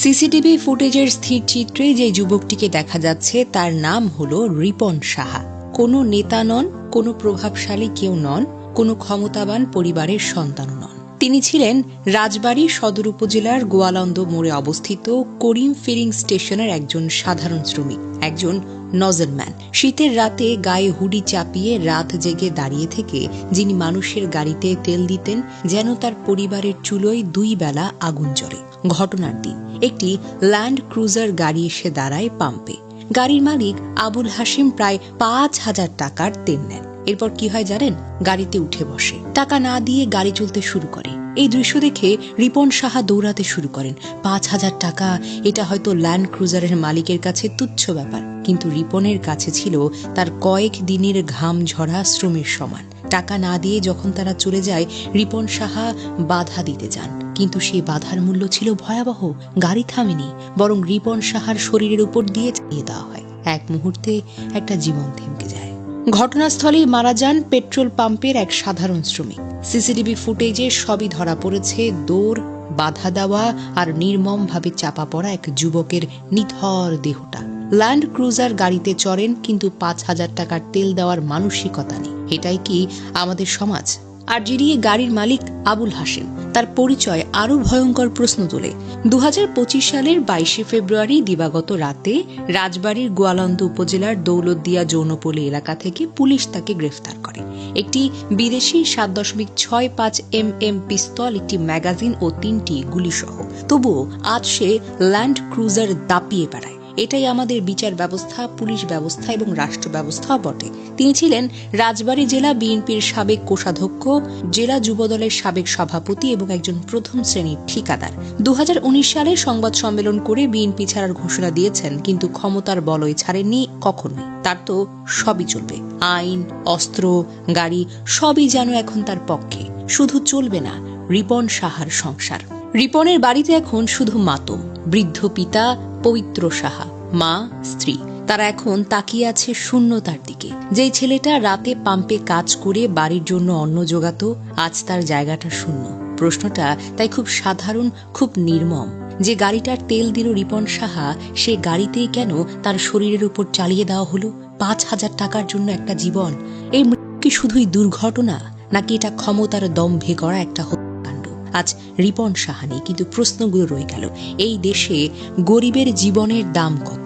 CCTV ফুটেজের স্থির চিত্রে যে যুবকটিকে দেখা যাচ্ছে তার নাম হলো রিপন সাহা। কোনো নেতা নন, কোনো প্রভাবশালী কেউ নন, কোনো ক্ষমতাবান পরিবারের সন্তানও নন। তিনি ছিলেন রাজবাড়ী সদর উপজেলার গোয়ালন্দ মোড়ে অবস্থিত করিম ফিলিং স্টেশনের একজন সাধারণ শ্রমিক, একজন নজলম্যান। শীতের রাতে গায়ে হুডি চাপিয়ে রাত জেগে দাঁড়িয়ে থেকে যিনি মানুষের গাড়িতে তেল দিতেন যেন তার পরিবারের চুলোয় 2 বেলা আগুন জ্বলে। ঘটনার দিন একটি ল্যান্ড ক্রুজার গাড়ি এসে দাঁড়ায় পাম্পে। গাড়ির মালিক আবুল হাশিম প্রায় 5,000 টাকার তেল নেন। এরপর কি হয় জানেন? গাড়িতে উঠে বসে, টাকা না দিয়ে গাড়ি চলতে শুরু করে। এই দৃশ্য দেখে রিপন সাহা দৌড়াতে শুরু করেন। 5,000 টাকা, এটা হয়তো ল্যান্ড ক্রুজারের মালিকের কাছে তুচ্ছ ব্যাপার, কিন্তু রিপনের কাছে ছিল তার কয়েক দিনের ঘাম ঝরা শ্রমের সমান। টাকা না দিয়ে যখন তারা চলে যায়, রিপন সাহা বাধা দিতে যান, কিন্তু সেই বাধার মূল্য ছিল ভয়াবহ। গাড়ি থামেনি, বরং রিপন সাহার শরীরের উপর দিয়ে চালিয়ে দেওয়া হয়। এক মুহূর্তে একটা জীবন থমকে যায়। ঘটনাস্থলেই মারা যান পেট্রোল পাম্পের এক সাধারণ শ্রমিক। সিসিটিভি ফুটেজে সবই ধরা পড়েছে, দৌড়, বাধা দেওয়া আর নির্মমভাবে চাপা পড়া এক যুবকের নিথর দেহটা। ল্যান্ড ক্রুজার গাড়িতে চড়েন, কিন্তু 5,000 টাকার তেল দেওয়ার মানসিকতা নেই। এটাই কি আমাদের সমাজ? আর যিনি গাড়ির মালিক আবুল হাশিম, তার পরিচয় আরো ভয়ঙ্কর প্রশ্ন তোলে। 2025 সালের 22 ফেব্রুয়ারি দিবাগত রাতে রাজবাড়ীর গোয়ালন্দ উপজেলার দৌলতদিয়া যৌনপল্লী এলাকা থেকে পুলিশ তাকে গ্রেফতার করে। একটি বিদেশি 7.65 mm পিস্তল, একটি ম্যাগাজিন ও 3টি গুলিসহ। তবুও আজ সে ল্যান্ড ক্রুজার দাপিয়ে বেড়ায়। এটাই আমাদের বিচার ব্যবস্থা, পুলিশ ব্যবস্থা এবং রাষ্ট্র ব্যবস্থাও বটে। তিনি ছিলেন রাজবাড়ী জেলা বিএনপির সাবেক কোষাধ্যক্ষ, জেলা যুবদলের সাবেক সভাপতি এবং একজন প্রথম শ্রেণীর ঠিকাদার। 2019 সালে সংবাদ সম্মেলন করে বিএনপি ছাড়ার ঘোষণা দিয়েছেন, কিন্তু ক্ষমতার বলয় ছাড়েননি কখনোই। তার তো সবই চলবে, আইন, অস্ত্র, গাড়ি, সবই যেন এখন তার পক্ষে। শুধু চলবে না রিপন সাহার সংসার। রিপনের বাড়িতে এখন শুধু মাতম। বৃদ্ধ পিতা পবিত্র সাহা, মা, স্ত্রী, তারা এখন তাকিয়ে আছে শূন্যতার দিকে। যেই ছেলেটা রাতে পাম্পে কাজ করে বাড়ির জন্য অন্ন জোগাতো, আজ তার জায়গাটা শূন্য। প্রশ্নটা তাই খুব সাধারণ, খুব নির্মম। যে গাড়িটার তেল দিল রিপন সাহা, সে গাড়িতেই কেন তার শরীরের উপর চালিয়ে দেওয়া হলো? 5,000 টাকার জন্য একটা জীবন। এই মৃত্যু কি শুধুই দুর্ঘটনা, নাকি এটা ক্ষমতার দম্ভে করা একটা হত্যাকাণ্ড? আজ রিপন সাহা নেই, কিন্তু প্রশ্নগুলো রয়ে গেল। এই দেশে গরিবের জীবনের দাম কত?